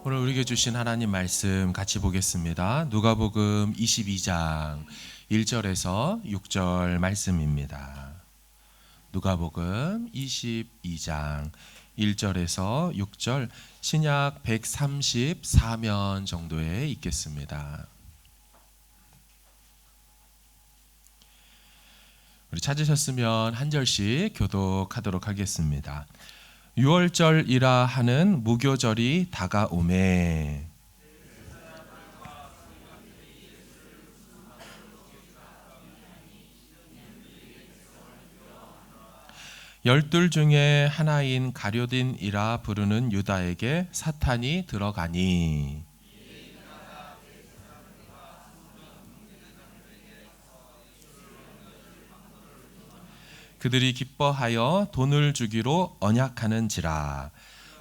오늘 우리에게 주신 하나님 말씀 같이 보겠습니다. 누가복음 22장 1절에서 6절 말씀입니다. 누가복음 22장 1절에서 6절 신약 134면 정도에 있겠습니다. 우리 찾으셨으면 한 절씩 교독하도록 하겠습니다. 6월절이라 하는 무교절이 다가오매 열둘 중에 하나인 가룟인이라 부르는 유다에게 사탄이 들어가니 그들이 기뻐하여 돈을 주기로 언약하는지라.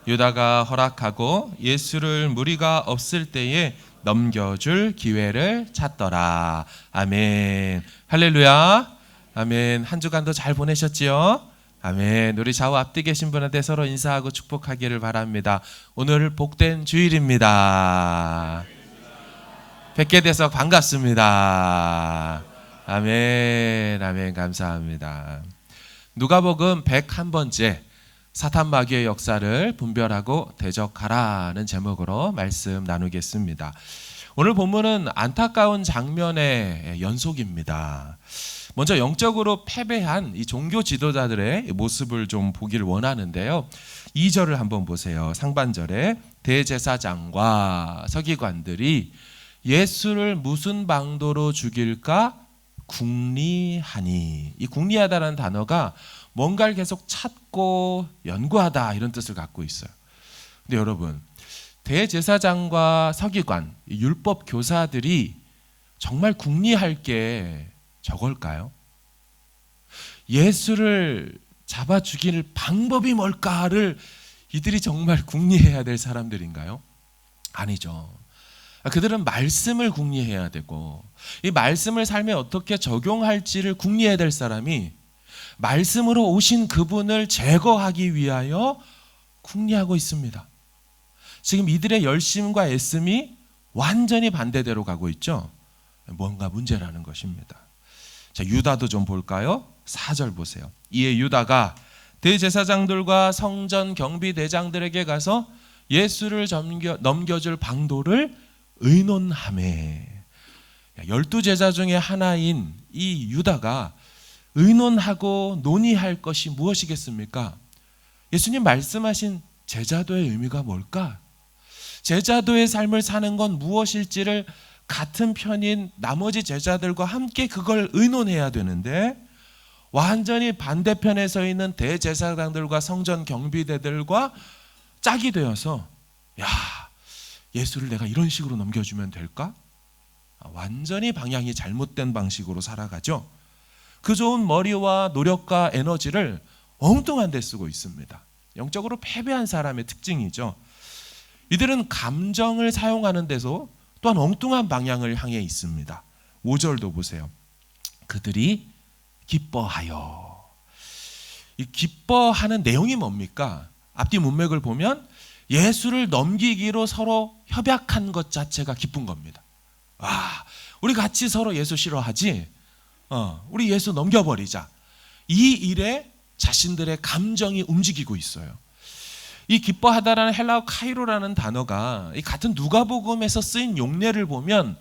유다가 허락하고 예수를 무리가 없을 때에 넘겨줄 기회를 찾더라. 아멘. 할렐루야. 아멘. 한 주간도 잘 보내셨지요? 아멘. 우리 좌우 앞뒤 계신 분한테 서로 인사하고 축복하기를 바랍니다. 오늘 복된 주일입니다. 뵙게 돼서 반갑습니다. 아멘. 아멘. 감사합니다. 누가복음 101번째 사탄 마귀의 역사를 분별하고 대적하라는 제목으로 말씀 나누겠습니다. 오늘 본문은 안타까운 장면의 연속입니다. 먼저 영적으로 패배한 이 종교 지도자들의 모습을 좀 보기를 원하는데요. 2절을 한번 보세요. 상반절에 대제사장과 서기관들이 예수를 무슨 방도로 죽일까 궁리하니, 이 궁리하다라는 단어가 뭔가를 계속 찾고 연구하다 이런 뜻을 갖고 있어요. 근데 여러분, 대제사장과 서기관, 율법 교사들이 정말 궁리할 게 저걸까요? 예수를 잡아 죽일 방법이 뭘까를 이들이 정말 궁리해야 될 사람들인가요? 아니죠. 그들은 말씀을 궁리해야 되고 이 말씀을 삶에 어떻게 적용할지를 궁리해야 될 사람이 말씀으로 오신 그분을 제거하기 위하여 궁리하고 있습니다. 지금 이들의 열심과 애씀이 완전히 반대대로 가고 있죠. 뭔가 문제라는 것입니다. 자, 유다도 좀 볼까요? 4절 보세요. 이에 유다가 대제사장들과 성전 경비대장들에게 가서 예수를 넘겨줄 방도를 의논하매. 12제자 중에 하나인 이 유다가 의논하고 논의할 것이 무엇이겠습니까? 예수님 말씀하신 제자도의 의미가 뭘까? 제자도의 삶을 사는 건 무엇일지를 같은 편인 나머지 제자들과 함께 그걸 의논해야 되는데 완전히 반대편에 서 있는 대제사장들과 성전 경비대들과 짝이 되어서 예수를 내가 이런 식으로 넘겨주면 될까? 완전히 방향이 잘못된 방식으로 살아가죠. 그 좋은 머리와 노력과 에너지를 엉뚱한 데 쓰고 있습니다. 영적으로 패배한 사람의 특징이죠. 이들은 감정을 사용하는 데서 또한 엉뚱한 방향을 향해 있습니다. 5절도 보세요. 그들이 기뻐하여. 이 기뻐하는 내용이 뭡니까? 앞뒤 문맥을 보면 예수를 넘기기로 서로 협약한 것 자체가 기쁜 겁니다. 우리 같이 서로 예수 싫어하지? 우리 예수 넘겨버리자. 이 일에 자신들의 감정이 움직이고 있어요. 이 기뻐하다라는 헬라어 카이로라는 단어가 이 같은 누가복음에서 쓰인 용례를 보면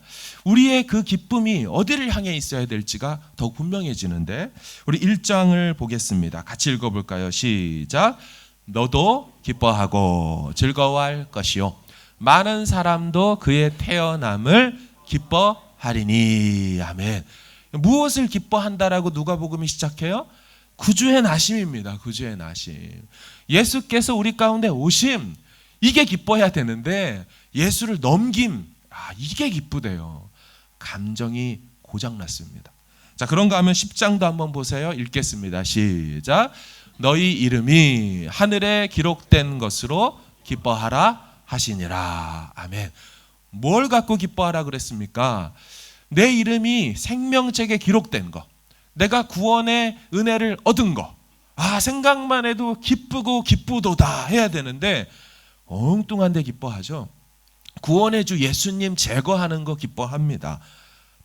우리의 그 기쁨이 어디를 향해 있어야 될지가 더욱 분명해지는데 우리 1장을 보겠습니다. 같이 읽어볼까요? 시작. 너도 기뻐하고 즐거워할 것이요 많은 사람도 그의 태어남을 기뻐하리니. 아멘. 무엇을 기뻐한다라고 누가복음이 시작해요? 구주의 나심입니다. 구주의 나심. 예수께서 우리 가운데 오심, 이게 기뻐해야 되는데 예수를 넘김, 이게 기쁘대요. 감정이 고장났습니다. 자, 그런가 하면 10장도 한번 보세요. 읽겠습니다. 시작. 너희 이름이 하늘에 기록된 것으로 기뻐하라 하시니라. 아멘. 뭘 갖고 기뻐하라 그랬습니까? 내 이름이 생명책에 기록된 거, 내가 구원의 은혜를 얻은 거, 생각만 해도 기쁘고 기쁘도다 해야 되는데 엉뚱한 데 기뻐하죠. 구원의 주 예수님 제거하는 거 기뻐합니다.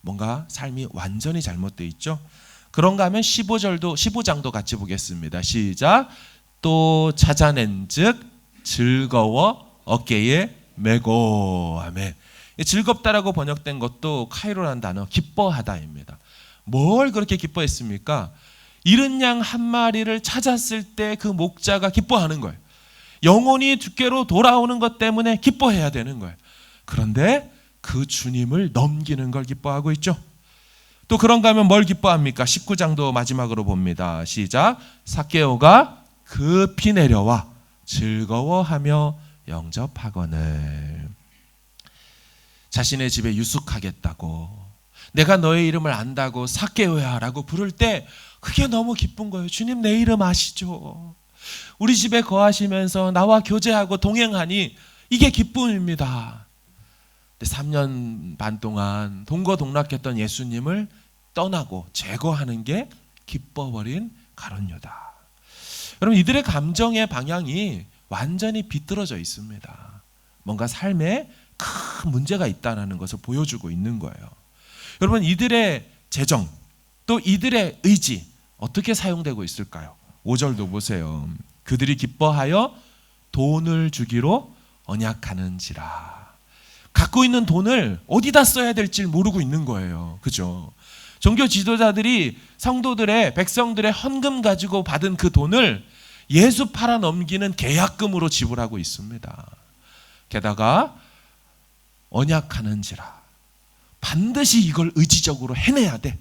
뭔가 삶이 완전히 잘못되어 있죠. 그런가 하면 15장도 같이 보겠습니다. 시작. 또 찾아낸 즉 즐거워 어깨에 메고. 아멘. 즐겁다라고 번역된 것도 카이로라는 단어, 기뻐하다입니다. 뭘 그렇게 기뻐했습니까? 잃은 양 한 마리를 찾았을 때 그 목자가 기뻐하는 거예요. 영혼이 주께로 돌아오는 것 때문에 기뻐해야 되는 거예요. 그런데 그 주님을 넘기는 걸 기뻐하고 있죠. 또 그런가 하면 뭘 기뻐합니까? 19장도 마지막으로 봅니다. 시작. 삭개오가 급히 내려와 즐거워하며 영접하거늘. 자신의 집에 유숙하겠다고, 내가 너의 이름을 안다고 삭개오야 라고 부를 때 그게 너무 기쁜 거예요. 주님 내 이름 아시죠? 우리 집에 거하시면서 나와 교제하고 동행하니 이게 기쁨입니다. 3년 반 동안 동거동락했던 예수님을 떠나고 제거하는 게 기뻐버린 가룟 유다. 여러분, 이들의 감정의 방향이 완전히 비뚤어져 있습니다. 뭔가 삶에 큰 문제가 있다는 것을 보여주고 있는 거예요. 여러분, 이들의 재정 또 이들의 의지 어떻게 사용되고 있을까요? 5절도 보세요. 그들이 기뻐하여 돈을 주기로 언약하는지라. 갖고 있는 돈을 어디다 써야 될지 모르고 있는 거예요. 그죠? 종교 지도자들이 성도들의, 백성들의 헌금 가지고 받은 그 돈을 예수 팔아 넘기는 계약금으로 지불하고 있습니다. 게다가 언약하는지라. 반드시 이걸 의지적으로 해내야 돼.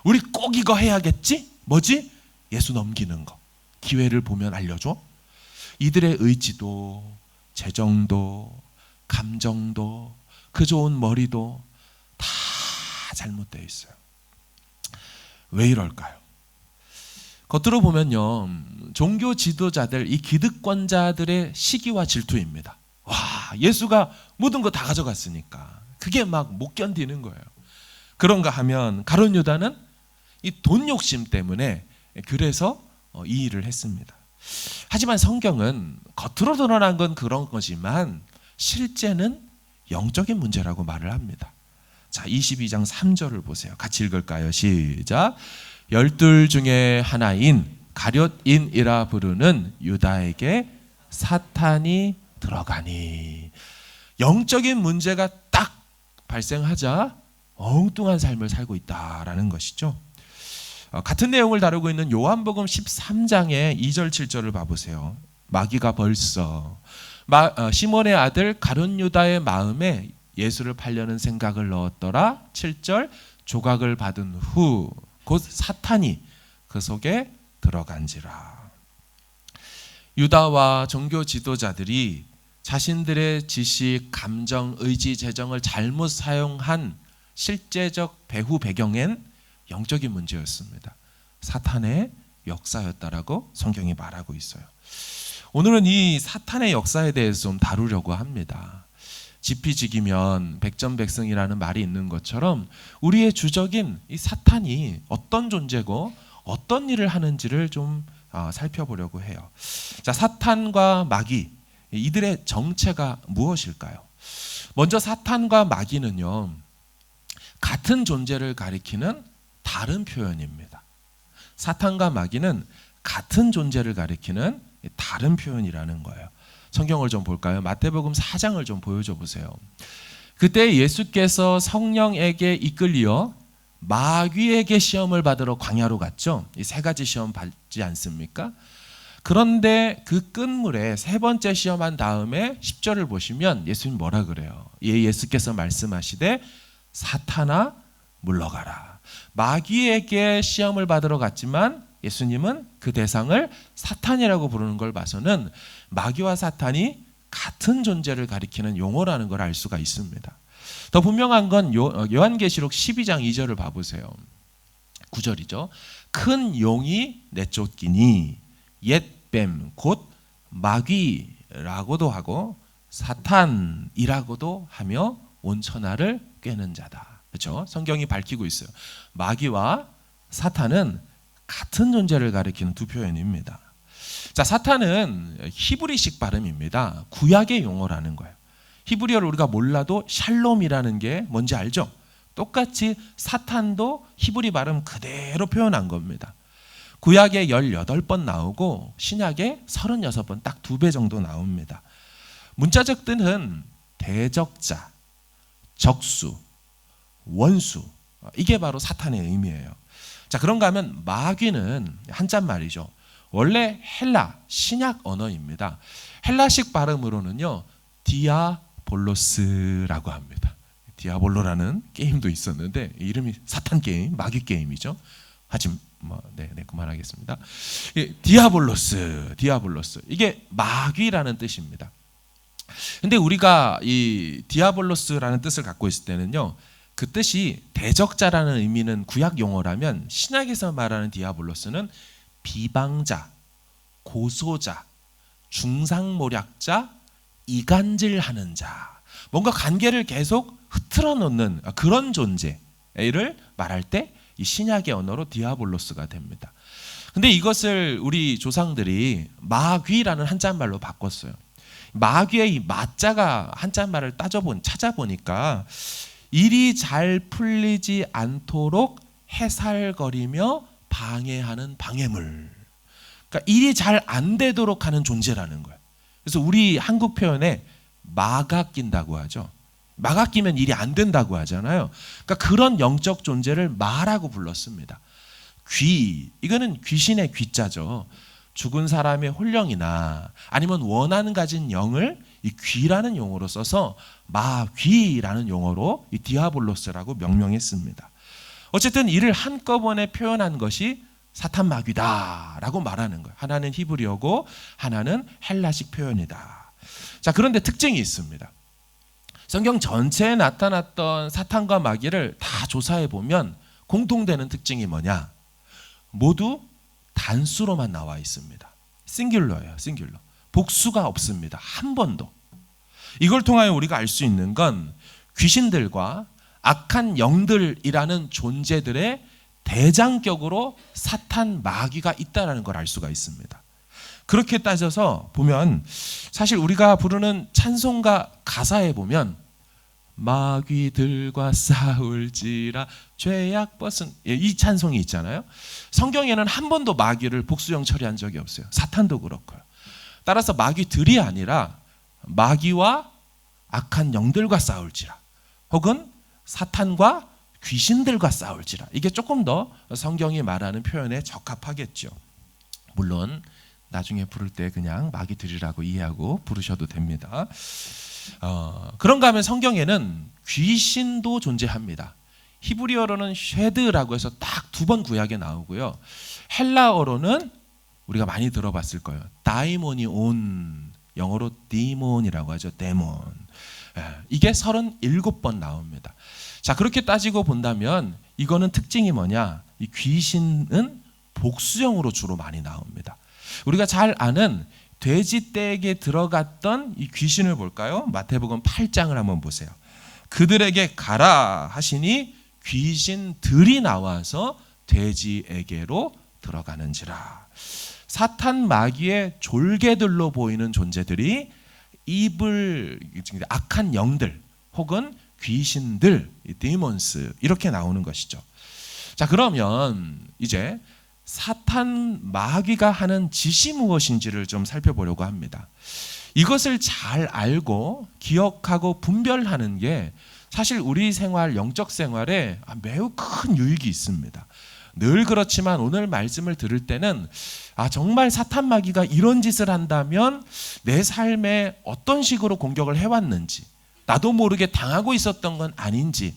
우리 꼭 이거 해야겠지? 뭐지? 예수 넘기는 거. 기회를 보면 알려줘. 이들의 의지도, 재정도, 감정도, 그 좋은 머리도 다 잘못되어 있어요. 왜 이럴까요? 겉으로 보면요, 종교 지도자들, 이 기득권자들의 시기와 질투입니다. 와, 예수가 모든 거 다 가져갔으니까 그게 막 못 견디는 거예요. 그런가 하면 가룟 유다는 이 돈 욕심 때문에 그래서 이 일을 했습니다. 하지만 성경은 겉으로 드러난 건 그런 거지만 실제는 영적인 문제라고 말을 합니다. 자, 22장 3절을 보세요. 같이 읽을까요? 시작. 12 중에 하나인 가룟인이라 부르는 유다에게 사탄이 들어가니. 영적인 문제가 딱 발생하자 엉뚱한 삶을 살고 있다라는 것이죠. 같은 내용을 다루고 있는 요한복음 13장의 2절 7절을 봐보세요. 마귀가 벌써 시몬의 아들 가룟 유다의 마음에 예수를 팔려는 생각을 넣었더라. 7절. 조각을 받은 후 곧 사탄이 그 속에 들어간지라. 유다와 종교 지도자들이 자신들의 지식, 감정, 의지, 재정을 잘못 사용한 실제적 배후 배경엔 영적인 문제였습니다. 사탄의 역사였다라고 성경이 말하고 있어요. 오늘은 이 사탄의 역사에 대해서 좀 다루려고 합니다. 지피지기면 백전백승이라는 말이 있는 것처럼 우리의 주적인 이 사탄이 어떤 존재고 어떤 일을 하는지를 좀 살펴보려고 해요. 자, 사탄과 마귀, 이들의 정체가 무엇일까요? 먼저 사탄과 마귀는요, 같은 존재를 가리키는 다른 표현입니다. 사탄과 마귀는 같은 존재를 가리키는 다른 표현이라는 거예요. 성경을 좀 볼까요? 마태복음 4장을 좀 보여줘 보세요. 그때 예수께서 성령에게 이끌려 마귀에게 시험을 받으러 광야로 갔죠. 이 세 가지 시험 받지 않습니까? 그런데 그 끝물에 세 번째 시험한 다음에 10절을 보시면 예수님 뭐라 그래요? 예수께서 말씀하시되 사탄아 물러가라. 마귀에게 시험을 받으러 갔지만 예수님은 그 대상을 사탄이라고 부르는 걸 봐서는 마귀와 사탄이 같은 존재를 가리키는 용어라는 걸 알 수가 있습니다. 더 분명한 건 요한계시록 12장 2절을 봐보세요. 9절이죠. 큰 용이 내쫓기니 옛뱀 곧 마귀라고도 하고 사탄이라고도 하며 온 천하를 꿰는 자다. 그렇죠? 성경이 밝히고 있어요. 마귀와 사탄은 같은 존재를 가리키는 두 표현입니다. 자, 사탄은 히브리식 발음입니다. 구약의 용어라는 거예요. 히브리어를 우리가 몰라도 샬롬이라는 게 뭔지 알죠? 똑같이 사탄도 히브리 발음 그대로 표현한 겁니다. 구약에 18번 나오고 신약에 36번, 딱 2배 정도 나옵니다. 문자적 뜻은 대적자, 적수, 원수, 이게 바로 사탄의 의미예요. 자, 그런가 하면 마귀는 한자말이죠. 원래 헬라 신약 언어입니다. 헬라식 발음으로는요 디아볼로스라고 합니다. 디아볼로라는 게임도 있었는데 이름이 사탄 게임, 마귀 게임이죠. 하지만 그만하겠습니다. 디아볼로스 이게 마귀라는 뜻입니다. 근데 우리가 이 디아볼로스라는 뜻을 갖고 있을 때는요, 그 뜻이 대적자라는 의미는 구약 용어라면 신약에서 말하는 디아볼로스는 비방자, 고소자, 중상모략자, 이간질하는 자, 뭔가 관계를 계속 흐트러 놓는 그런 존재를 말할 때 이 신약의 언어로 디아볼로스가 됩니다. 근데 이것을 우리 조상들이 마귀라는 한자말로 바꿨어요. 마귀의 이 마자가 한자말을 찾아보니까 일이 잘 풀리지 않도록 해살거리며 방해하는 방해물. 그러니까 일이 잘 안 되도록 하는 존재라는 거예요. 그래서 우리 한국 표현에 마가 낀다고 하죠. 마가 끼면 일이 안 된다고 하잖아요. 그러니까 그런 영적 존재를 마라고 불렀습니다. 귀, 이거는 귀신의 귀자죠. 죽은 사람의 혼령이나 아니면 원한 가진 영을 이 귀라는 용어로 써서 마귀라는 용어로 이 디아볼로스라고 명명했습니다. 어쨌든 이를 한꺼번에 표현한 것이 사탄 마귀다라고 말하는 거예요. 하나는 히브리어고 하나는 헬라식 표현이다. 자, 그런데 특징이 있습니다. 성경 전체에 나타났던 사탄과 마귀를 다 조사해 보면 공통되는 특징이 뭐냐? 모두 단수로만 나와 있습니다. 싱귤러예요. 싱귤러. 복수가 없습니다. 한 번도. 이걸 통하여 우리가 알 수 있는 건 귀신들과 악한 영들이라는 존재들의 대장격으로 사탄 마귀가 있다는 걸 알 수가 있습니다. 그렇게 따져서 보면 사실 우리가 부르는 찬송가 가사에 보면 마귀들과 싸울지라 죄악 벗은 이 찬송이 있잖아요. 성경에는 한 번도 마귀를 복수형 처리한 적이 없어요. 사탄도 그렇고요. 따라서 마귀들이 아니라 마귀와 악한 영들과 싸울지라, 혹은 사탄과 귀신들과 싸울지라, 이게 조금 더 성경이 말하는 표현에 적합하겠죠. 물론 나중에 부를 때 그냥 마귀들이라고 이해하고 부르셔도 됩니다. 그런가 하면 성경에는 귀신도 존재합니다. 히브리어로는 쉐드라고 해서 딱 2번 구약에 나오고요. 헬라어로는 우리가 많이 들어봤을 거예요. 다이모니온, 영어로 디몬이라고 하죠. 데몬. 이게 37번 나옵니다. 자, 그렇게 따지고 본다면 이거는 특징이 뭐냐? 이 귀신은 복수형으로 주로 많이 나옵니다. 우리가 잘 아는 돼지떼에게 들어갔던 이 귀신을 볼까요? 마태복음 8장을 한번 보세요. 그들에게 가라 하시니 귀신들이 나와서 돼지에게로 들어가는지라. 사탄 마귀의 졸개들로 보이는 존재들이 이블, 악한 영들 혹은 귀신들, 디몬스, 이렇게 나오는 것이죠. 자, 그러면 이제 사탄 마귀가 하는 짓이 무엇인지를 좀 살펴보려고 합니다. 이것을 잘 알고 기억하고 분별하는 게 사실 우리 생활, 영적 생활에 매우 큰 유익이 있습니다. 늘 그렇지만 오늘 말씀을 들을 때는 정말 사탄 마귀가 이런 짓을 한다면 내 삶에 어떤 식으로 공격을 해왔는지, 나도 모르게 당하고 있었던 건 아닌지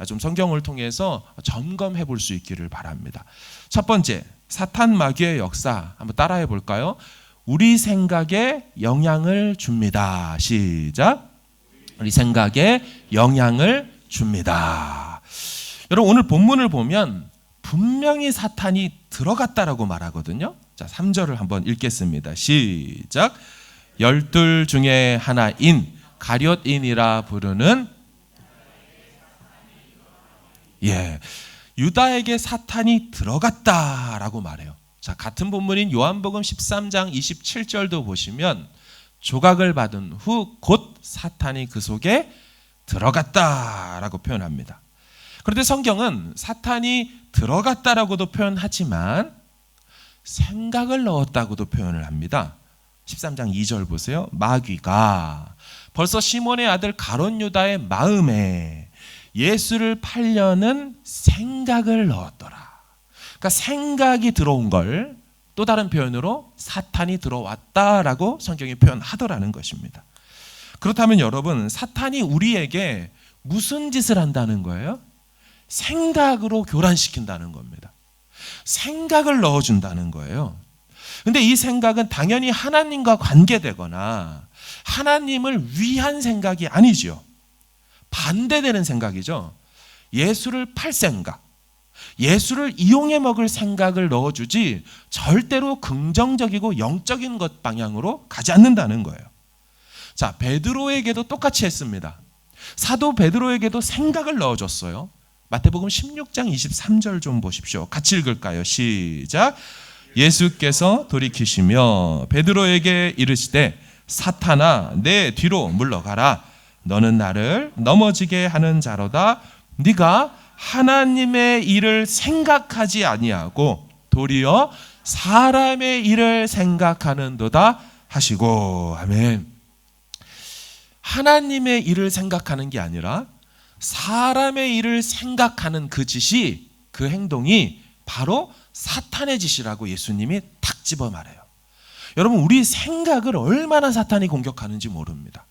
좀 성경을 통해서 점검해 볼 수 있기를 바랍니다. 첫 번째, 사탄 마귀의 역사 한번 따라해 볼까요? 우리 생각에 영향을 줍니다. 시작. 우리 생각에 영향을 줍니다. 여러분, 오늘 본문을 보면 분명히 사탄이 들어갔다라고 말하거든요. 자, 3절을 한번 읽겠습니다. 시작. 12 중에 하나인 가룟인이라 부르는 유다에게 사탄이 들어갔다라고 말해요. 자, 같은 본문인 요한복음 13장 27절도 보시면 조각을 받은 후 곧 사탄이 그 속에 들어갔다라고 표현합니다. 그런데 성경은 사탄이 들어갔다라고도 표현하지만 생각을 넣었다고도 표현을 합니다. 13장 2절 보세요. 마귀가 벌써 시몬의 아들 가롯 유다의 마음에 예수를 팔려는 생각을 넣었더라. 그러니까 생각이 들어온 걸 또 다른 표현으로 사탄이 들어왔다라고 성경이 표현하더라는 것입니다. 그렇다면 여러분, 사탄이 우리에게 무슨 짓을 한다는 거예요? 생각으로 교란시킨다는 겁니다. 생각을 넣어준다는 거예요. 근데 이 생각은 당연히 하나님과 관계되거나 하나님을 위한 생각이 아니죠. 반대되는 생각이죠. 예수를 팔 생각, 예수를 이용해 먹을 생각을 넣어주지 절대로 긍정적이고 영적인 것 방향으로 가지 않는다는 거예요. 자, 베드로에게도 똑같이 했습니다. 사도 베드로에게도 생각을 넣어줬어요. 마태복음 16장 23절 좀 보십시오. 같이 읽을까요? 시작. 예수께서 돌이키시며 베드로에게 이르시되 사탄아 내 뒤로 물러가라. 너는 나를 넘어지게 하는 자로다. 네가 하나님의 일을 생각하지 아니하고 도리어 사람의 일을 생각하는도다 하시고. 아멘. 하나님의 일을 생각하는 게 아니라 사람의 일을 생각하는 그 짓이, 그 행동이 바로 사탄의 짓이라고 예수님이 탁 집어 말해요. 여러분, 우리 생각을 얼마나 사탄이 공격하는지 모릅니다.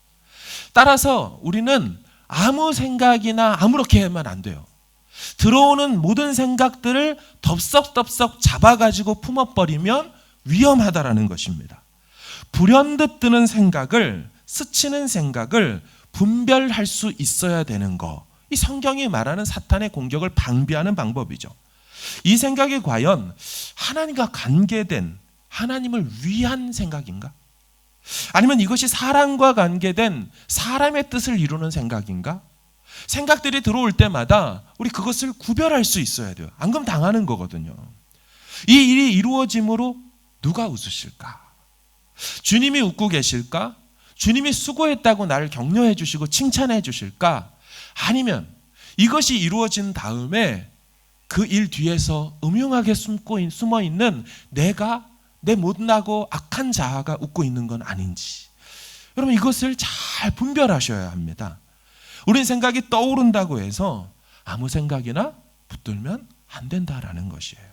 따라서 우리는 아무 생각이나 아무렇게 하면 안 돼요. 들어오는 모든 생각들을 덥석덥석 잡아가지고 품어버리면 위험하다라는 것입니다. 불현듯 드는 생각을, 스치는 생각을 분별할 수 있어야 되는 거. 이 성경이 말하는 사탄의 공격을 방비하는 방법이죠. 이 생각이 과연 하나님과 관계된, 하나님을 위한 생각인가? 아니면 이것이 사람과 관계된 사람의 뜻을 이루는 생각인가? 생각들이 들어올 때마다 우리 그것을 구별할 수 있어야 돼요. 안 그러면 당하는 거거든요. 이 일이 이루어짐으로 누가 웃으실까? 주님이 웃고 계실까? 주님이 수고했다고 나를 격려해 주시고 칭찬해 주실까? 아니면 이것이 이루어진 다음에 그 일 뒤에서 음흉하게 숨어 있는 내 못나고 악한 자아가 웃고 있는 건 아닌지. 여러분, 이것을 잘 분별하셔야 합니다. 우린 생각이 떠오른다고 해서 아무 생각이나 붙들면 안 된다라는 것이에요.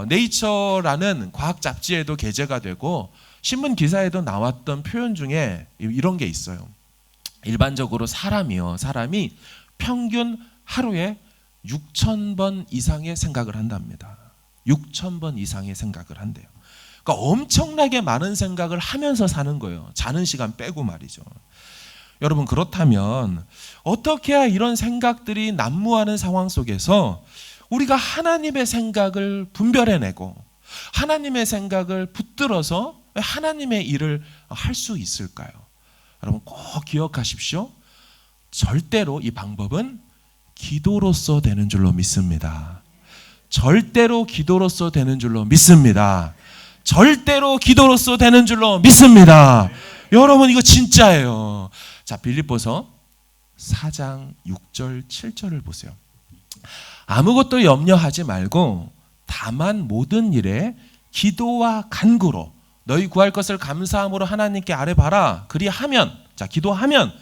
네이처라는 과학 잡지에도 게재가 되고 신문 기사에도 나왔던 표현 중에 이런 게 있어요. 일반적으로 사람이 평균 하루에 6,000번 이상의 생각을 한답니다. 6,000번 이상의 생각을 한대요. 그러니까 엄청나게 많은 생각을 하면서 사는 거예요. 자는 시간 빼고 말이죠. 여러분, 그렇다면 어떻게 해야 이런 생각들이 난무하는 상황 속에서 우리가 하나님의 생각을 분별해내고 하나님의 생각을 붙들어서 하나님의 일을 할 수 있을까요? 여러분, 꼭 기억하십시오. 절대로 이 방법은 기도로서 되는 줄로 믿습니다. 절대로 기도로서 되는 줄로 믿습니다. 절대로 기도로서 되는 줄로 믿습니다. 여러분, 이거 진짜예요. 자, 빌립보서 4장 6절 7절을 보세요. 아무것도 염려하지 말고 다만 모든 일에 기도와 간구로 너희 구할 것을 감사함으로 하나님께 아뢰봐라. 그리하면, 자, 기도하면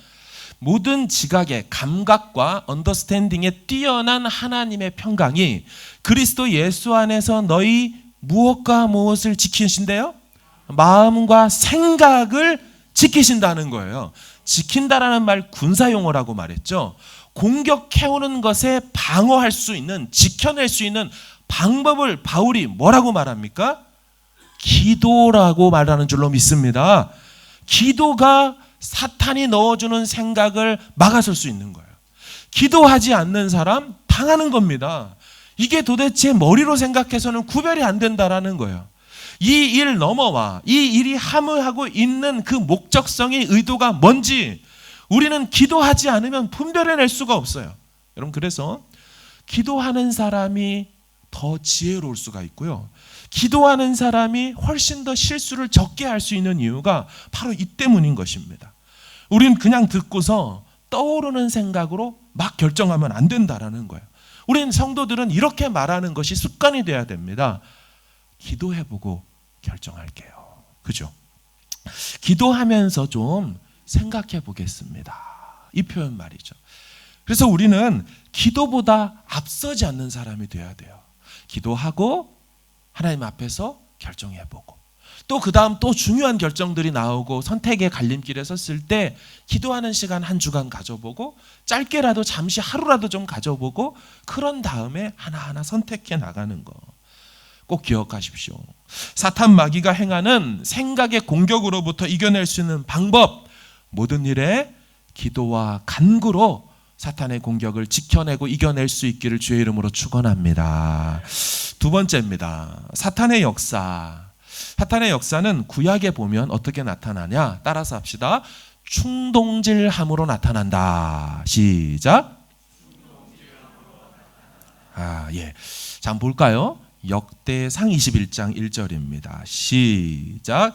모든 지각의 감각과 언더스탠딩에 뛰어난 하나님의 평강이 그리스도 예수 안에서 너희 무엇과 무엇을 지키신대요? 마음과 생각을 지키신다는 거예요. 지킨다라는 말 군사용어라고 말했죠. 공격해오는 것에 방어할 수 있는, 지켜낼 수 있는 방법을 바울이 뭐라고 말합니까? 기도라고 말하는 줄로 믿습니다. 기도가 사탄이 넣어주는 생각을 막아설 수 있는 거예요. 기도하지 않는 사람 당하는 겁니다. 이게 도대체 머리로 생각해서는 구별이 안 된다라는 거예요. 이 일 넘어와 이 일이 함의하고 있는 그 목적성의 의도가 뭔지 우리는 기도하지 않으면 분별해낼 수가 없어요. 여러분, 그래서 기도하는 사람이 더 지혜로울 수가 있고요. 기도하는 사람이 훨씬 더 실수를 적게 할 수 있는 이유가 바로 이 때문인 것입니다. 우리는 그냥 듣고서 떠오르는 생각으로 막 결정하면 안 된다라는 거예요. 우리는 성도들은 이렇게 말하는 것이 습관이 돼야 됩니다. 기도해보고 결정할게요. 그죠? 기도하면서 좀 생각해 보겠습니다. 이 표현 말이죠. 그래서 우리는 기도보다 앞서지 않는 사람이 돼야 돼요. 기도하고 하나님 앞에서 결정해보고 또 그 다음 또 중요한 결정들이 나오고 선택의 갈림길에 섰을 때 기도하는 시간 한 주간 가져보고 짧게라도 잠시 하루라도 좀 가져보고 그런 다음에 하나하나 선택해 나가는 거 꼭 기억하십시오. 사탄 마귀가 행하는 생각의 공격으로부터 이겨낼 수 있는 방법, 모든 일에 기도와 간구로 사탄의 공격을 지켜내고 이겨낼 수 있기를 주의 이름으로 축원합니다. 두 번째입니다. 사탄의 역사. 사탄의 역사는 구약에 보면 어떻게 나타나냐? 따라서 합시다. 충동질함으로 나타난다. 시작. 예. 자, 한번 볼까요? 역대상 21장 1절입니다. 시작.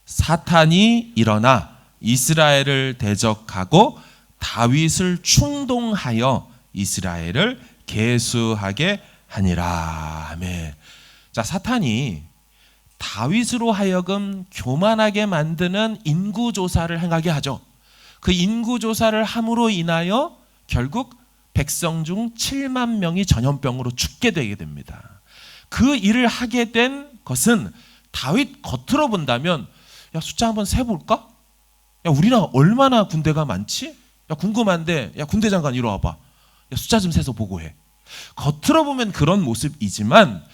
사탄이 일어나 이스라엘을 대적하고 다윗을 충동하여 이스라엘을 계수하게 하니라. 아멘. 자, 사탄이 다윗으로 하여금 교만하게 만드는 인구조사를 행하게 하죠. 그 인구조사를 함으로 인하여 결국 백성 중 7만 명이 전염병으로 죽게 되게 됩니다. 그 일을 하게 된 것은 다윗 겉으로 본다면 야, 숫자 한번 세볼까? 야, 우리나라 얼마나 군대가 많지? 야, 궁금한데 야, 군대 장관 이리 와봐. 야, 숫자 좀 세서 보고해. 겉으로 보면 그런 모습이지만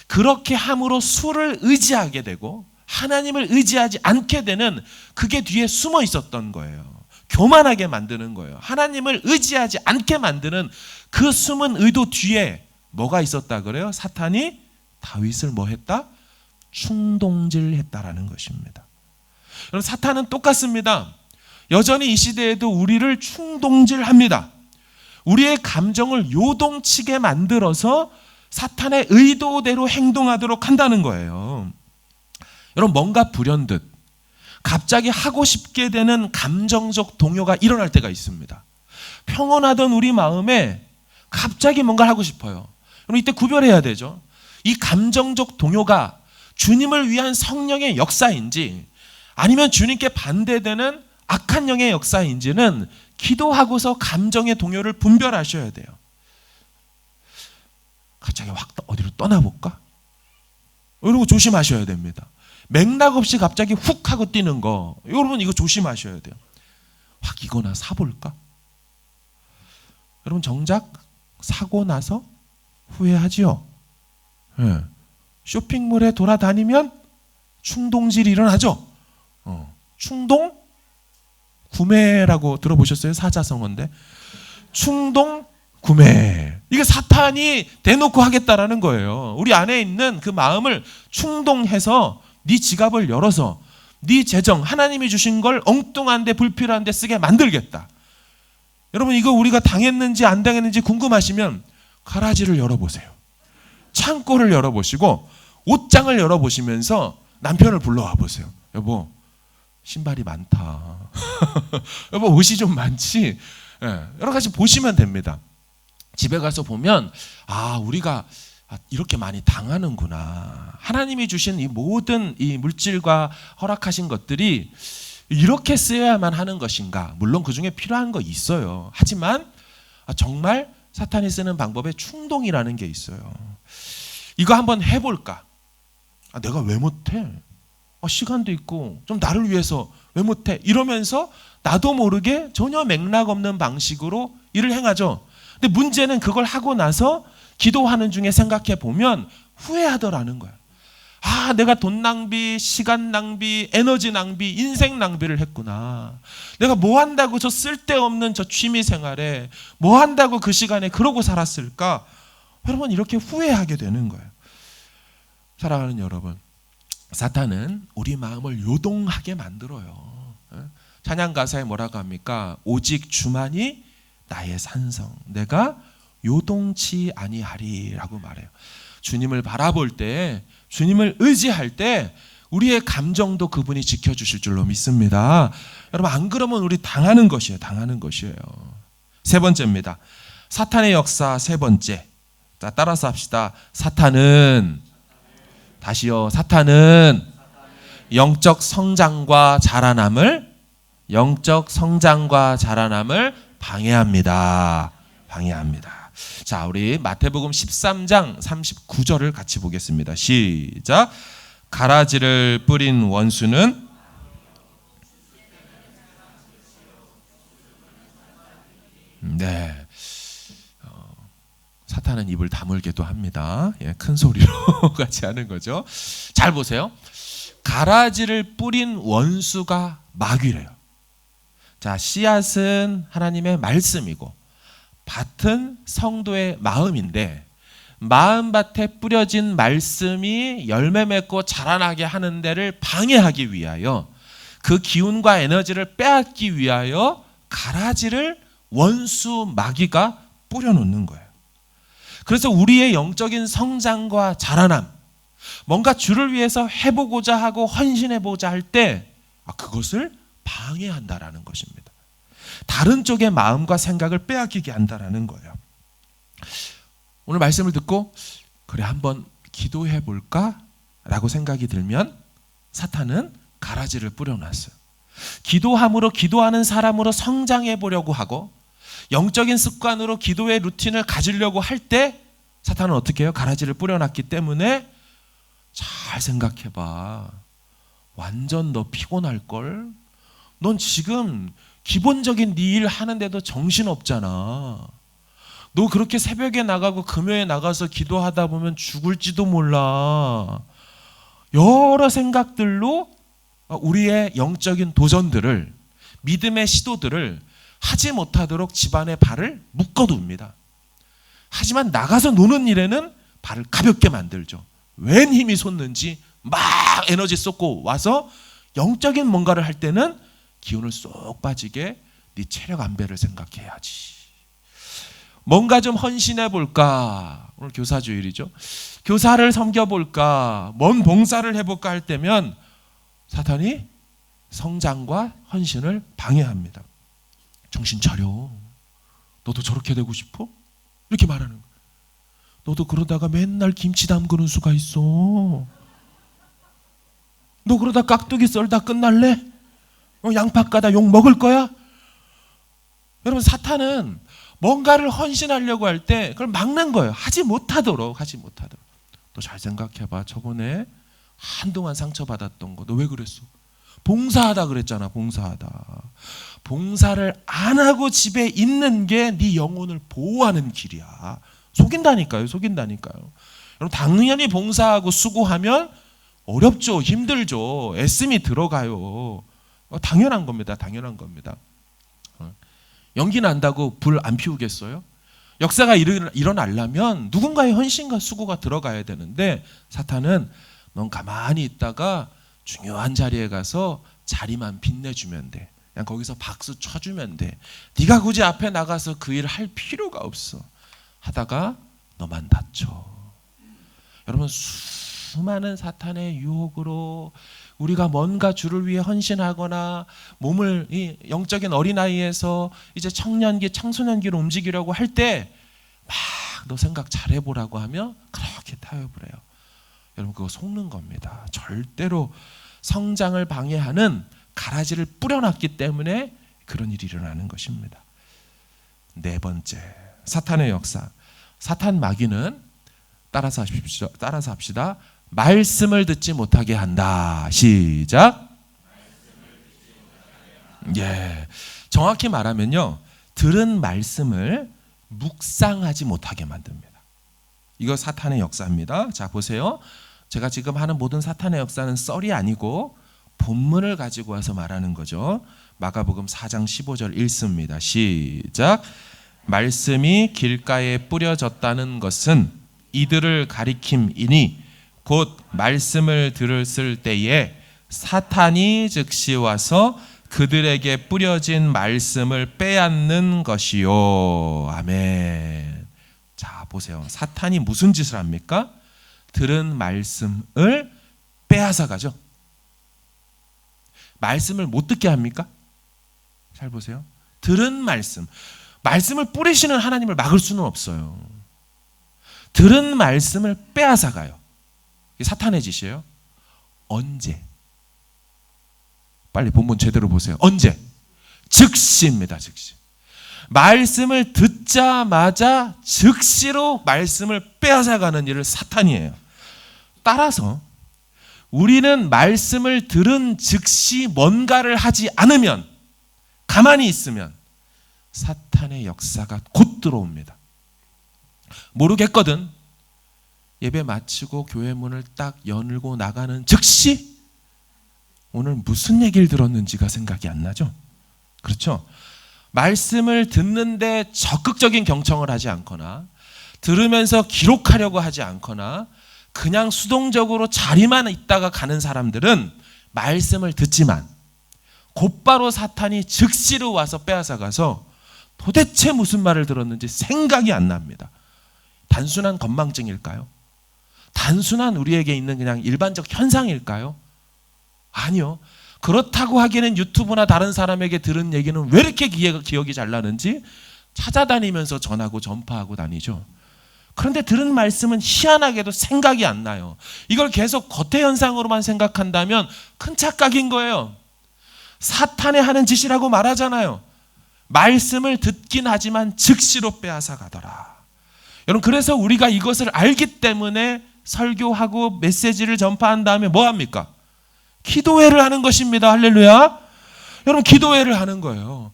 그렇게 함으로 수를 의지하게 되고 하나님을 의지하지 않게 되는 그게 뒤에 숨어 있었던 거예요. 교만하게 만드는 거예요. 하나님을 의지하지 않게 만드는 그 숨은 의도 뒤에 뭐가 있었다 그래요? 사탄이 다윗을 뭐 했다? 충동질했다라는 것입니다. 여러분, 사탄은 똑같습니다. 여전히 이 시대에도 우리를 충동질합니다. 우리의 감정을 요동치게 만들어서 사탄의 의도대로 행동하도록 한다는 거예요. 여러분, 뭔가 불현듯 갑자기 하고 싶게 되는 감정적 동요가 일어날 때가 있습니다. 평온하던 우리 마음에 갑자기 뭔가 하고 싶어요. 여러분, 이때 구별해야 되죠. 이 감정적 동요가 주님을 위한 성령의 역사인지 아니면 주님께 반대되는 악한 영의 역사인지는 기도하고서 감정의 동요를 분별하셔야 돼요. 갑자기 확 어디로 떠나볼까? 이런 거 조심하셔야 됩니다. 맥락 없이 갑자기 훅 하고 뛰는 거, 여러분 이거 조심하셔야 돼요. 확 이거나 사볼까? 여러분, 정작 사고 나서 후회하지요. 네. 쇼핑몰에 돌아다니면 충동질이 일어나죠. 충동 구매라고 들어보셨어요? 사자성어인데 충동 구매. 이게 사탄이 대놓고 하겠다라는 거예요. 우리 안에 있는 그 마음을 충동해서 네 지갑을 열어서 네 재정, 하나님이 주신 걸 엉뚱한데 불필요한데 쓰게 만들겠다. 여러분, 이거 우리가 당했는지 안 당했는지 궁금하시면 가라지를 열어보세요. 창고를 열어보시고 옷장을 열어보시면서 남편을 불러와 보세요. 여보, 신발이 많다. 여보, 옷이 좀 많지? 네, 여러 가지 보시면 됩니다. 집에 가서 보면 우리가 이렇게 많이 당하는구나. 하나님이 주신 이 모든 이 물질과 허락하신 것들이 이렇게 쓰여야만 하는 것인가. 물론 그중에 필요한 거 있어요. 하지만 정말 사탄이 쓰는 방법에 충동이라는 게 있어요. 이거 한번 해볼까? 내가 왜 못해? 시간도 있고 좀 나를 위해서 왜 못해? 이러면서 나도 모르게 전혀 맥락 없는 방식으로 일을 행하죠. 근데 문제는 그걸 하고 나서 기도하는 중에 생각해 보면 후회하더라는 거야. 내가 돈 낭비, 시간 낭비, 에너지 낭비, 인생 낭비를 했구나. 내가 뭐 한다고 저 쓸데없는 저 취미 생활에 뭐 한다고 그 시간에 그러고 살았을까? 여러분, 이렇게 후회하게 되는 거예요. 사랑하는 여러분, 사탄은 우리 마음을 요동하게 만들어요. 찬양 가사에 뭐라고 합니까? 오직 주만이 나의 산성, 내가 요동치 아니하리라고 말해요. 주님을 바라볼 때, 주님을 의지할 때 우리의 감정도 그분이 지켜주실 줄로 믿습니다. 여러분, 안 그러면 우리 당하는 것이에요. 당하는 것이에요. 세 번째입니다. 사탄의 역사 세 번째. 자, 따라서 합시다. 사탄은, 다시요. 사탄은 영적 성장과 자라남을 방해합니다. 방해합니다. 자, 우리 마태복음 13장 39절을 같이 보겠습니다. 시작. 가라지를 뿌린 원수는 사탄은 입을 다물게도 합니다. 큰 소리로 같이 하는 거죠. 잘 보세요. 가라지를 뿌린 원수가 마귀래요. 자, 씨앗은 하나님의 말씀이고 밭은 성도의 마음인데, 마음밭에 뿌려진 말씀이 열매 맺고 자라나게 하는 데를 방해하기 위하여, 그 기운과 에너지를 빼앗기 위하여 가라지를 원수 마귀가 뿌려놓는 거예요. 그래서 우리의 영적인 성장과 자라남, 뭔가 주를 위해서 해보고자 하고 헌신해보자 할 때 그것을 방해한다라는 것입니다. 다른 쪽의 마음과 생각을 빼앗기게 한다라는 거예요. 오늘 말씀을 듣고 그래 한번 기도해 볼까? 라고 생각이 들면 사탄은 가라지를 뿌려놨어요. 기도함으로, 기도하는 사람으로 성장해 보려고 하고 영적인 습관으로 기도의 루틴을 가지려고 할 때 사탄은 어떻게 해요? 가라지를 뿌려놨기 때문에 잘 생각해봐. 완전 너 피곤할걸? 넌 지금 기본적인 네 일 하는데도 정신없잖아. 너 그렇게 새벽에 나가고 금요일에 나가서 기도하다 보면 죽을지도 몰라. 여러 생각들로 우리의 영적인 도전들을, 믿음의 시도들을 하지 못하도록 집안의 발을 묶어둡니다. 하지만 나가서 노는 일에는 발을 가볍게 만들죠. 웬 힘이 솟는지 막 에너지 쏟고 와서 영적인 뭔가를 할 때는 기운을 쏙 빠지게 네 체력 안배를 생각해야지. 뭔가 좀 헌신해 볼까? 오늘 교사주일이죠. 교사를 섬겨볼까? 뭔 봉사를 해볼까 할 때면 사탄이 성장과 헌신을 방해합니다. 정신 차려. 너도 저렇게 되고 싶어? 이렇게 말하는 거야. 너도 그러다가 맨날 김치 담그는 수가 있어. 너 그러다 깍두기 썰다 끝날래? 양파 까다 욕 먹을 거야? 여러분, 사탄은 뭔가를 헌신하려고 할 때 그걸 막는 거예요. 하지 못하도록. 너 잘 생각해봐. 저번에 한동안 상처받았던 거 너 왜 그랬어? 봉사하다 그랬잖아. 봉사를 안 하고 집에 있는 게 네 영혼을 보호하는 길이야. 속인다니까요. 여러분, 당연히 봉사하고 수고하면 어렵죠. 힘들죠. 애씀이 들어가요. 당연한 겁니다. 연기 난다고 불 안 피우겠어요? 역사가 일어나려면 누군가의 헌신과 수고가 들어가야 되는데 사탄은 넌 가만히 있다가 중요한 자리에 가서 자리만 빛내주면 돼. 그냥 거기서 박수 쳐주면 돼. 네가 굳이 앞에 나가서 그 일을 할 필요가 없어. 하다가 너만 다쳐. 여러분, 수많은 사탄의 유혹으로 우리가 뭔가 주를 위해 헌신하거나 몸을 이 영적인 어린아이에서 이제 청년기, 청소년기로 움직이려고 할 때 막 너 생각 잘해보라고 하며 그렇게 타협을 해요. 여러분, 그거 속는 겁니다. 절대로 성장을 방해하는 가라지를 뿌려놨기 때문에 그런 일이 일어나는 것입니다. 네 번째, 사탄의 역사. 사탄 마귀는 따라서 합시다. 말씀을 듣지 못하게 한다. 시작. 정확히 말하면요, 들은 말씀을 묵상하지 못하게 만듭니다. 이거 사탄의 역사입니다. 자, 보세요. 제가 지금 하는 모든 사탄의 역사는 썰이 아니고 본문을 가지고 와서 말하는 거죠. 마가복음 4장 15절 읽습니다. 시작. 말씀이 길가에 뿌려졌다는 것은 이들을 가리킴이니 곧 말씀을 들었을 때에 사탄이 즉시 와서 그들에게 뿌려진 말씀을 빼앗는 것이요. 아멘. 자, 보세요. 사탄이 무슨 짓을 합니까? 들은 말씀을 빼앗아 가죠. 말씀을 못 듣게 합니까? 잘 보세요. 들은 말씀을 뿌리시는 하나님을 막을 수는 없어요. 들은 말씀을 빼앗아 가요. 이게 사탄의 짓이에요. 언제? 빨리 본문 제대로 보세요. 언제? 즉시입니다. 즉시. 말씀을 듣자마자 즉시로 말씀을 빼앗아가는 일을 사탄이 해요. 따라서 우리는 말씀을 들은 즉시 뭔가를 하지 않으면, 가만히 있으면 사탄의 역사가 곧 들어옵니다. 모르겠거든. 예배 마치고 교회 문을 딱 열고 나가는 즉시 오늘 무슨 얘기를 들었는지가 생각이 안 나죠? 그렇죠? 말씀을 듣는데 적극적인 경청을 하지 않거나 들으면서 기록하려고 하지 않거나 그냥 수동적으로 자리만 있다가 가는 사람들은 말씀을 듣지만 곧바로 사탄이 즉시로 와서 빼앗아가서 도대체 무슨 말을 들었는지 생각이 안 납니다. 단순한 건망증일까요? 단순한 우리에게 있는 그냥 일반적 현상일까요? 아니요. 그렇다고 하기에는 유튜브나 다른 사람에게 들은 얘기는 왜 이렇게 기억이 잘 나는지 찾아다니면서 전하고 전파하고 다니죠. 그런데 들은 말씀은 희한하게도 생각이 안 나요. 이걸 계속 겉의 현상으로만 생각한다면 큰 착각인 거예요. 사탄의 하는 짓이라고 말하잖아요. 말씀을 듣긴 하지만 즉시로 빼앗아 가더라. 여러분, 그래서 우리가 이것을 알기 때문에 설교하고 메시지를 전파한 다음에 뭐 합니까? 기도회를 하는 것입니다. 할렐루야. 여러분, 기도회를 하는 거예요.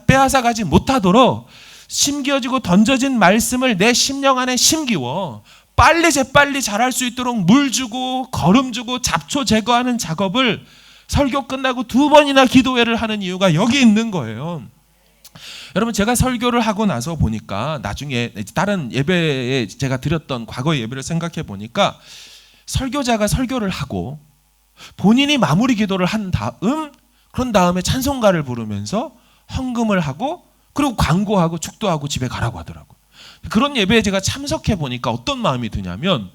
빼앗아가지 못하도록 심겨지고 던져진 말씀을 내 심령 안에 심기워 재빨리 자랄 수 있도록 물 주고 거름 주고 잡초 제거하는 작업을 설교 끝나고 2번이나 기도회를 하는 이유가 여기 있는 거예요. 여러분, 제가 설교를 하고 나서 보니까 나중에 다른 예배에 제가 드렸던 과거의 예배를 생각해 보니까 설교자가 설교를 하고 본인이 마무리 기도를 한 다음, 그런 다음에 찬송가를 부르면서 헌금을 하고 그리고 광고하고 축도하고 집에 가라고 하더라고요. 그런 예배에 제가 참석해 보니까 어떤 마음이 드냐면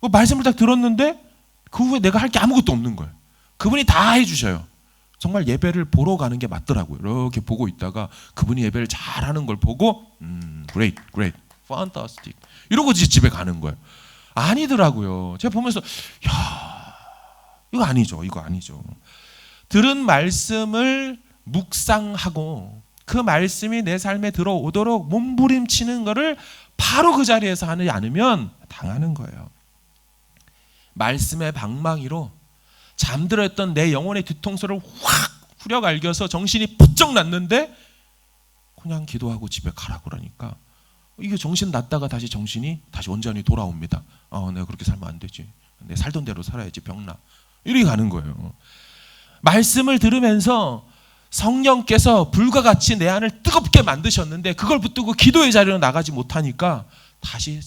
말씀을 딱 들었는데 그 후에 내가 할 게 아무것도 없는 거예요. 그분이 다 해주셔요. 정말 예배를 보러 가는 게 맞더라고요. 이렇게 보고 있다가 그분이 예배를 잘하는 걸 보고 great, fantastic 이러고 집에 가는 거예요. 아니더라고요. 제가 보면서 이거 아니죠. 들은 말씀을 묵상하고 그 말씀이 내 삶에 들어오도록 몸부림치는 거를 바로 그 자리에서 하지 않으면 당하는 거예요. 말씀의 방망이로 잠들어 있던 내 영혼의 뒤통수를 확 후려갈겨서 정신이 부쩍 났는데 그냥 기도하고 집에 가라고 그러니까 이게 정신 났다가 다시 정신이 다시 온전히 돌아옵니다. 내가 그렇게 살면 안 되지. 내 살던 대로 살아야지, 병나. 이렇게 가는 거예요. 말씀을 들으면서 성령께서 불과 같이 내 안을 뜨겁게 만드셨는데 그걸 붙들고 기도의 자리로 나가지 못하니까 다시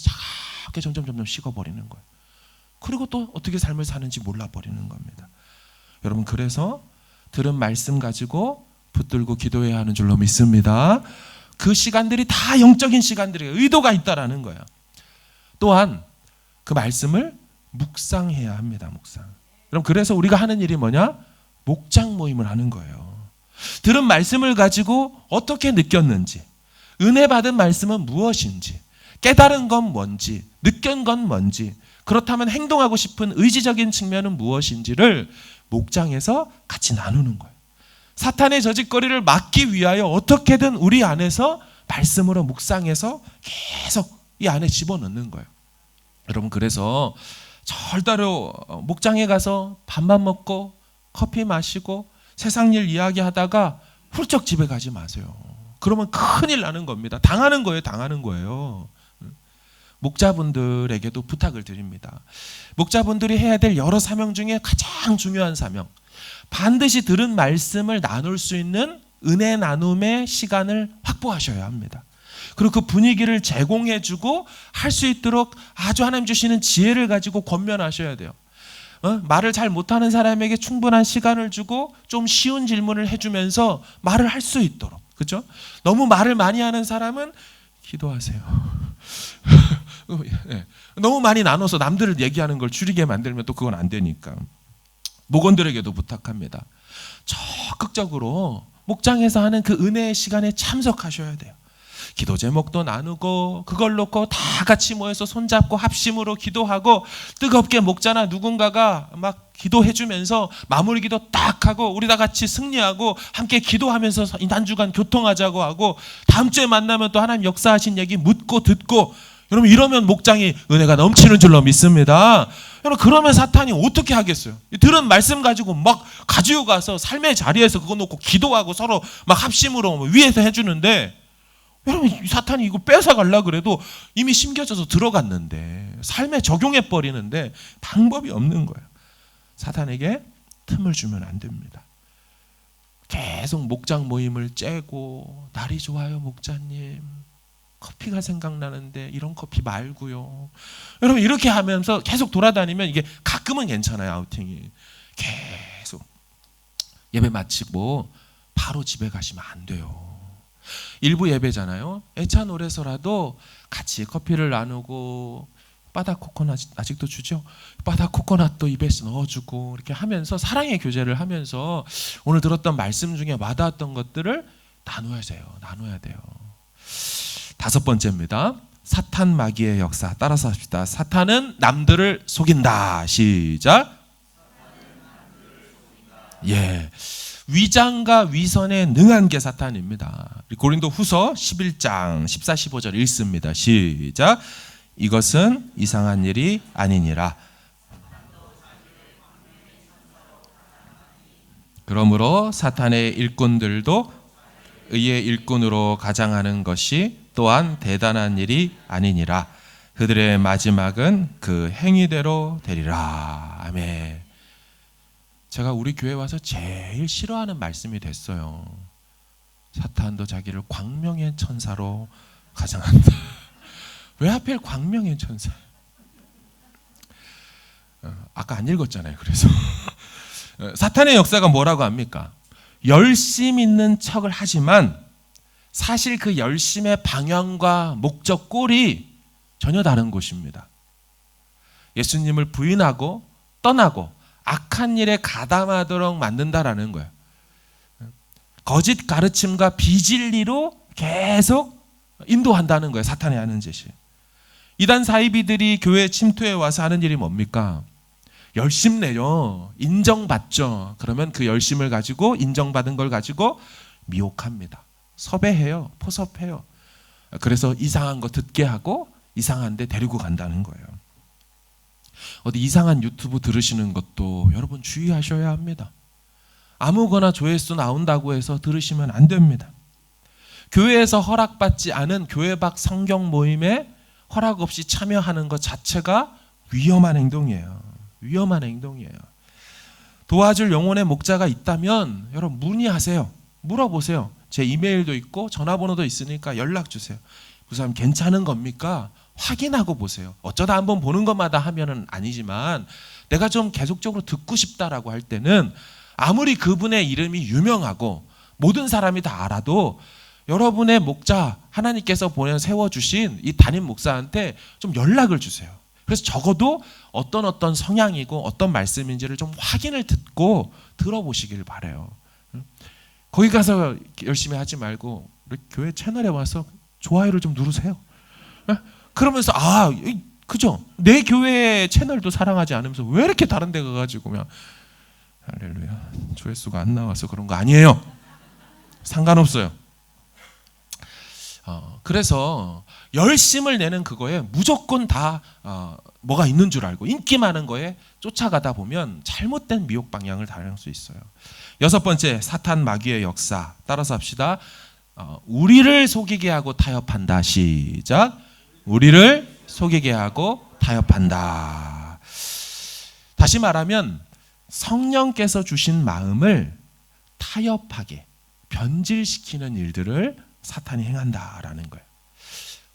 작게 점점 식어버리는 거예요. 그리고 또 어떻게 삶을 사는지 몰라버리는 겁니다. 여러분, 그래서 들은 말씀 가지고 붙들고 기도해야 하는 줄로 믿습니다. 그 시간들이 다 영적인 시간들이에요. 의도가 있다라는 거예요. 또한 그 말씀을 묵상해야 합니다. 묵상. 그럼 그래서 우리가 하는 일이 뭐냐? 목장 모임을 하는 거예요. 들은 말씀을 가지고 어떻게 느꼈는지, 은혜 받은 말씀은 무엇인지, 깨달은 건 뭔지, 느낀 건 뭔지, 그렇다면 행동하고 싶은 의지적인 측면은 무엇인지를 목장에서 같이 나누는 거예요. 사탄의 저짓거리를 막기 위하여 어떻게든 우리 안에서 말씀으로 묵상해서 계속 이 안에 집어넣는 거예요. 여러분, 그래서 절대로 목장에 가서 밥만 먹고 커피 마시고 세상 일 이야기하다가 훌쩍 집에 가지 마세요. 그러면 큰일 나는 겁니다. 당하는 거예요. 목자분들에게도 부탁을 드립니다. 목자분들이 해야 될 여러 사명 중에 가장 중요한 사명, 반드시 들은 말씀을 나눌 수 있는 은혜 나눔의 시간을 확보하셔야 합니다. 그리고 그 분위기를 제공해주고 할 수 있도록 아주 하나님 주시는 지혜를 가지고 권면하셔야 돼요. 말을 잘 못하는 사람에게 충분한 시간을 주고 좀 쉬운 질문을 해주면서 말을 할 수 있도록. 그렇죠? 너무 말을 많이 하는 사람은 기도하세요. 예. 너무 많이 나눠서 남들을 얘기하는 걸 줄이게 만들면 또 그건 안 되니까 목원들에게도 부탁합니다. 적극적으로 목장에서 하는 그 은혜의 시간에 참석하셔야 돼요. 기도 제목도 나누고 그걸 놓고 다 같이 모여서 손잡고 합심으로 기도하고 뜨겁게 목자나 누군가가 막 기도해주면서 마무리 기도 딱 하고 우리 다 같이 승리하고 함께 기도하면서 한 주간 교통하자고 하고 다음 주에 만나면 또 하나님 역사하신 얘기 묻고 듣고 여러분 이러면 목장이 은혜가 넘치는 줄로 믿습니다. 여러분 그러면 사탄이 어떻게 하겠어요? 들은 말씀 가지고 막 가지고 가서 삶의 자리에서 그거 놓고 기도하고 서로 막 합심으로 위에서 해주는데 여러분 사탄이 이거 뺏어가려고 그래도 이미 심겨져서 들어갔는데 삶에 적용해 버리는데 방법이 없는 거예요. 사탄에게 틈을 주면 안 됩니다. 계속 목장 모임을 째고 날이 좋아요 목자님 커피가 생각나는데 이런 커피 말고요. 여러분 이렇게 하면서 계속 돌아다니면 이게 가끔은 괜찮아요. 아우팅이 계속 예배 마치고 바로 집에 가시면 안 돼요. 일부 예배잖아요. 애차 노래서라도 같이 커피를 나누고 바다 코코넛 아직도 주죠. 바다 코코넛도 입에 넣어주고 이렇게 하면서 사랑의 교제를 하면서 오늘 들었던 말씀 중에 와닿았던 것들을 나눠야 돼요. 다섯 번째입니다. 사탄 마귀의 역사 따라서 합시다. 사탄은 남들을 속인다. 시작. 예. 위장과 위선에 능한 게 사탄입니다. 고린도 후서 11장 14, 15절 읽습니다. 시작. 이것은 이상한 일이 아니니라. 그러므로 사탄의 일꾼들도 의의 일꾼으로 가장하는 것이 또한 대단한 일이 아니니라. 그들의 마지막은 그 행위대로 되리라. 아멘. 제가 우리 교회 와서 제일 싫어하는 말씀이 됐어요. 사탄도 자기를 광명의 천사로 가장한다. 왜 하필 광명의 천사? 아까 안 읽었잖아요. 그래서 사탄의 역사가 뭐라고 합니까? 열심 있는 척을 하지만 사실 그 열심의 방향과 목적 꼴이 전혀 다른 곳입니다. 예수님을 부인하고 떠나고 악한 일에 가담하도록 만든다라는 거예요. 거짓 가르침과 비진리로 계속 인도한다는 거예요. 사탄이 하는 짓이. 이단 사이비들이 교회에 침투해 와서 하는 일이 뭡니까? 열심내요. 인정받죠. 그러면 그 열심을 가지고 인정받은 걸 가지고 미혹합니다. 섭외해요. 포섭해요. 그래서 이상한 거 듣게 하고 이상한 데 데리고 간다는 거예요. 어디 이상한 유튜브 들으시는 것도 여러분 주의하셔야 합니다. 아무거나 조회수 나온다고 해서 들으시면 안 됩니다. 교회에서 허락받지 않은 교회 밖 성경 모임에 허락 없이 참여하는 것 자체가 위험한 행동이에요. 위험한 행동이에요. 도와줄 영혼의 목자가 있다면 여러분 문의하세요. 물어보세요. 제 이메일도 있고 전화번호도 있으니까 연락 주세요. 그 사람 괜찮은 겁니까? 확인하고 보세요. 어쩌다 한번 보는 것마다 하면은 아니지만 내가 좀 계속적으로 듣고 싶다라고 할 때는 아무리 그분의 이름이 유명하고 모든 사람이 다 알아도 여러분의 목자 하나님께서 세워주신 이 담임 목사한테 좀 연락을 주세요. 그래서 적어도 어떤 성향이고 어떤 말씀인지를 좀 확인을 듣고 들어보시길 바라요. 거기 가서 열심히 하지 말고 우리 교회 채널에 와서 좋아요를 좀 누르세요. 그러면서 그죠? 내 교회 채널도 사랑하지 않으면서 왜 이렇게 다른 데 가가지고 그냥 할렐루야 조회수가 안 나와서 그런 거 아니에요. 상관없어요. 그래서 열심을 내는 그거에 무조건 다 뭐가 있는 줄 알고 인기 많은 거에 쫓아가다 보면 잘못된 미혹 방향을 다룰 수 있어요. 여섯 번째, 사탄 마귀의 역사 따라서 합시다. 우리를 속이게 하고 타협한다. 시작. 우리를 속이게 하고 타협한다. 다시 말하면 성령께서 주신 마음을 타협하게 변질시키는 일들을 사탄이 행한다라는 거예요.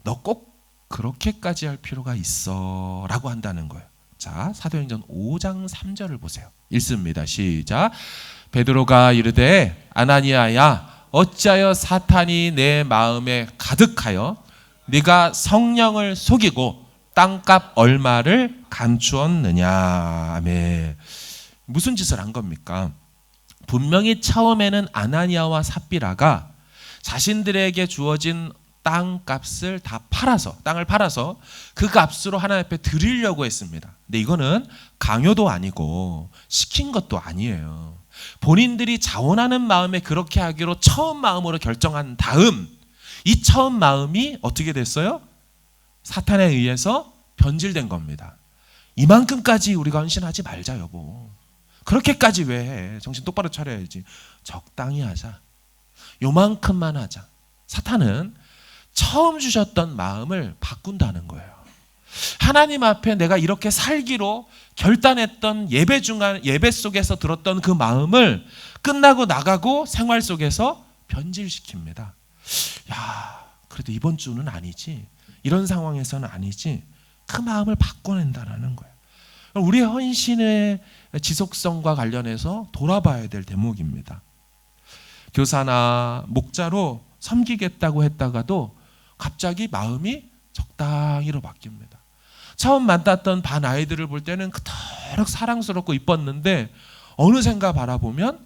너 꼭 그렇게까지 할 필요가 있어 라고 한다는 거예요. 자, 사도행전 5장 3절을 보세요. 읽습니다. 시작. 베드로가 이르되 아나니아야 어찌하여 사탄이 내 마음에 가득하여 네가 성령을 속이고 땅값 얼마를 감추었느냐. 아멘. 무슨 짓을 한 겁니까? 분명히 처음에는 아나니아와 삽비라가 자신들에게 주어진 땅값을 다 팔아서, 땅을 팔아서 그 값으로 하나님 앞에 드리려고 했습니다. 근데 이거는 강요도 아니고 시킨 것도 아니에요. 본인들이 자원하는 마음에 그렇게 하기로 처음 마음으로 결정한 다음, 이 처음 마음이 어떻게 됐어요? 사탄에 의해서 변질된 겁니다. 이만큼까지 우리가 헌신하지 말자 여보. 그렇게까지 왜 해? 정신 똑바로 차려야지. 적당히 하자. 요만큼만 하자. 사탄은 처음 주셨던 마음을 바꾼다는 거예요. 하나님 앞에 내가 이렇게 살기로 결단했던 예배 속에서 들었던 그 마음을 끝나고 나가고 생활 속에서 변질시킵니다. 야, 그래도 이번 주는 아니지. 이런 상황에서는 아니지. 그 마음을 바꿔낸다는 거예요. 우리의 헌신의 지속성과 관련해서 돌아봐야 될 대목입니다. 교사나 목자로 섬기겠다고 했다가도 갑자기 마음이 적당히로 바뀝니다. 처음 만났던 반 아이들을 볼 때는 그토록 사랑스럽고 이뻤는데 어느샌가 바라보면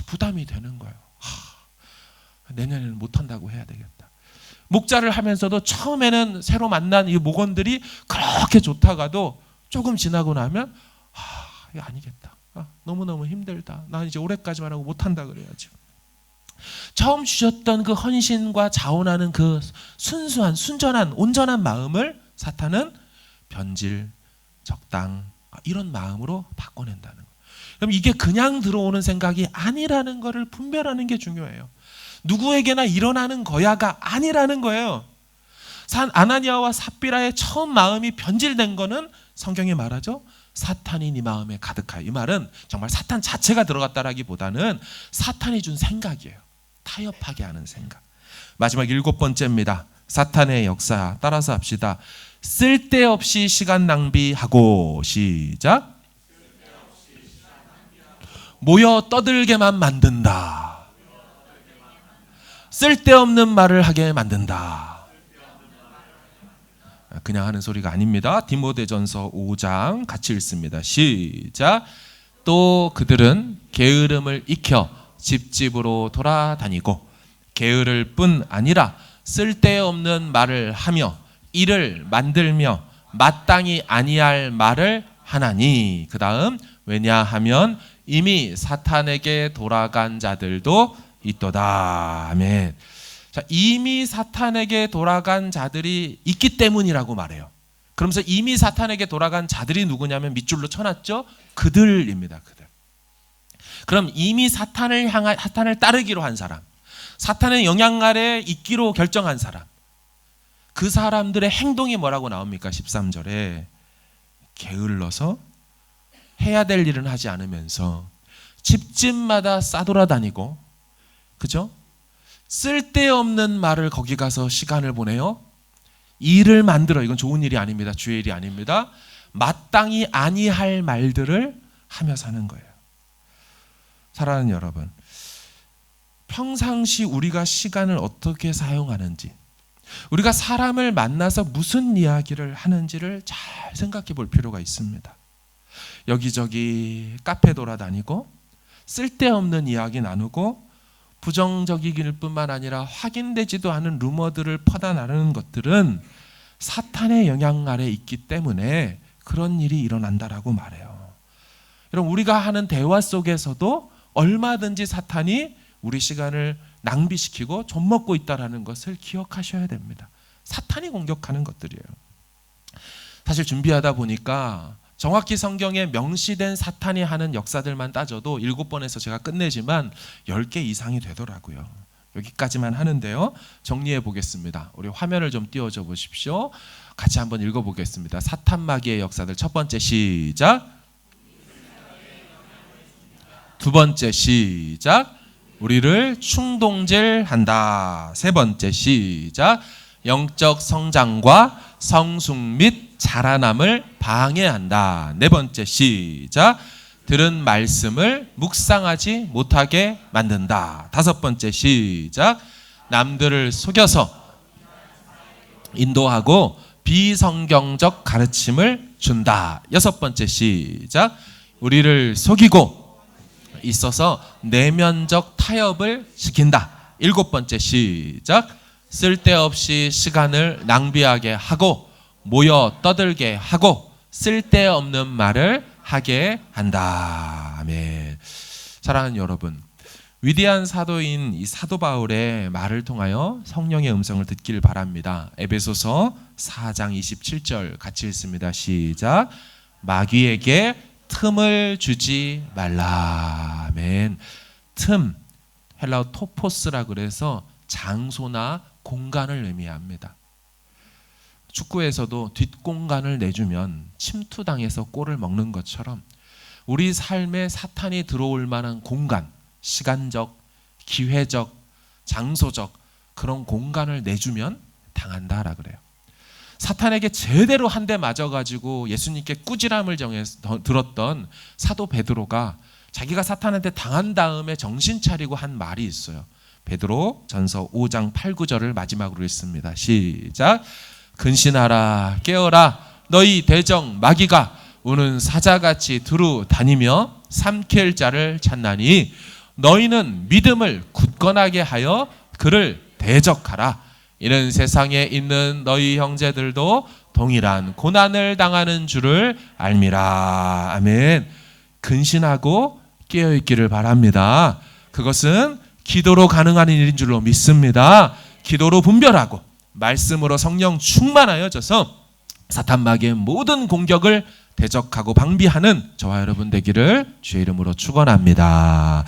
부담이 되는 거예요. 내년에는 못한다고 해야 되겠다. 목자를 하면서도 처음에는 새로 만난 이 목원들이 그렇게 좋다가도 조금 지나고 나면 이거 아니겠다. 너무너무 힘들다. 나 이제 올해까지만 하고 못한다 그래야지. 처음 주셨던 그 헌신과 자원하는 그 순수한, 순전한, 온전한 마음을 사탄은 변질, 적당 이런 마음으로 바꿔낸다는 거예요. 그럼 이게 그냥 들어오는 생각이 아니라는 것을 분별하는 게 중요해요. 누구에게나 일어나는 거야가 아니라는 거예요. 아나니아와 삽비라의 처음 마음이 변질된 거는 성경이 말하죠. 사탄이 네 마음에 가득하여. 이 말은 정말 사탄 자체가 들어갔다라기보다는 사탄이 준 생각이에요. 타협하게 하는 생각. 마지막 7번째입니다. 사탄의 역사 따라서 합시다. 쓸데없이 시간 낭비하고. 시작. 모여 떠들게만 만든다. 쓸데없는 말을 하게 만든다. 그냥 하는 소리가 아닙니다. 디모데전서 5장 같이 읽습니다. 시작. 또 그들은 게으름을 익혀 집집으로 돌아다니고 게으를 뿐 아니라 쓸데없는 말을 하며 일을 만들며 마땅히 아니할 말을 하나니. 그 다음 왜냐하면 이미 사탄에게 돌아간 자들도 있도다. 아멘. 자, 이미 사탄에게 돌아간 자들이 있기 때문이라고 말해요. 그러면서 이미 사탄에게 돌아간 자들이 누구냐면 밑줄로 쳐놨죠. 그들입니다. 그들. 그럼 이미 사탄을 따르기로 한 사람, 사탄의 영향 아래 있기로 결정한 사람, 그 사람들의 행동이 뭐라고 나옵니까? 13절에 게을러서 해야 될 일은 하지 않으면서 집집마다 싸돌아다니고, 그죠? 쓸데없는 말을 거기 가서 시간을 보내요. 일을 만들어. 이건 좋은 일이 아닙니다. 주의 일이 아닙니다. 마땅히 아니할 말들을 하며 사는 거예요. 사랑하는 여러분, 평상시 우리가 시간을 어떻게 사용하는지, 우리가 사람을 만나서 무슨 이야기를 하는지를 잘 생각해 볼 필요가 있습니다. 여기저기 카페 돌아다니고 쓸데없는 이야기 나누고 부정적일 뿐만 아니라 확인되지도 않은 루머들을 퍼다 나르는 것들은 사탄의 영향 아래 있기 때문에 그런 일이 일어난다라고 말해요. 여러분, 우리가 하는 대화 속에서도 얼마든지 사탄이 우리 시간을 낭비시키고 좀먹고 있다는 것을 기억하셔야 됩니다. 사탄이 공격하는 것들이에요. 사실 준비하다 보니까 정확히 성경에 명시된 사탄이 하는 역사들만 따져도 7번에서 제가 끝내지만 10개 이상이 되더라고요. 여기까지만 하는데요. 정리해 보겠습니다. 우리 화면을 좀 띄워줘 보십시오. 같이 한번 읽어보겠습니다. 사탄 마귀의 역사들. 첫 번째 시작. 두 번째 시작. 우리를 충동질한다. 세 번째 시작. 영적 성장과 성숙 및 자라남을 방해한다. 네 번째 시작. 들은 말씀을 묵상하지 못하게 만든다. 다섯 번째 시작. 남들을 속여서 인도하고 비성경적 가르침을 준다. 6번째 시작. 우리를 속이고 있어서 내면적 타협을 시킨다. 7번째 시작. 쓸데없이 시간을 낭비하게 하고 모여 떠들게 하고 쓸데없는 말을 하게 한다. 아멘. 사랑하는 여러분, 위대한 사도인 이 사도 바울의 말을 통하여 성령의 음성을 듣길 바랍니다. 에베소서 4장 27절 같이 읽습니다. 시작. 마귀에게 틈을 주지 말라. 아멘. 틈, 헬라어 토포스라 그래서 장소나 공간을 의미합니다. 축구에서도 뒷공간을 내주면 침투당해서 골을 먹는 것처럼 우리 삶에 사탄이 들어올 만한 공간, 시간적, 기회적, 장소적 그런 공간을 내주면 당한다라 그래요. 사탄에게 제대로 한 대 맞아가지고 예수님께 꾸지람을 들었던 사도 베드로가 자기가 사탄한테 당한 다음에 정신 차리고 한 말이 있어요. 베드로 전서 5장 8, 9절을 마지막으로 읽습니다. 시작. 근신하라 깨어라 너희 대적 마귀가 우는 사자같이 두루 다니며 삼킬 자를 찾나니 너희는 믿음을 굳건하게 하여 그를 대적하라. 이는 세상에 있는 너희 형제들도 동일한 고난을 당하는 줄을 알미라. 아멘. 근신하고 깨어있기를 바랍니다. 그것은 기도로 가능한 일인 줄로 믿습니다. 기도로 분별하고 말씀으로 성령 충만하여져서 사탄 마귀의 모든 공격을 대적하고 방비하는 저와 여러분 되기를 주의 이름으로 축원합니다.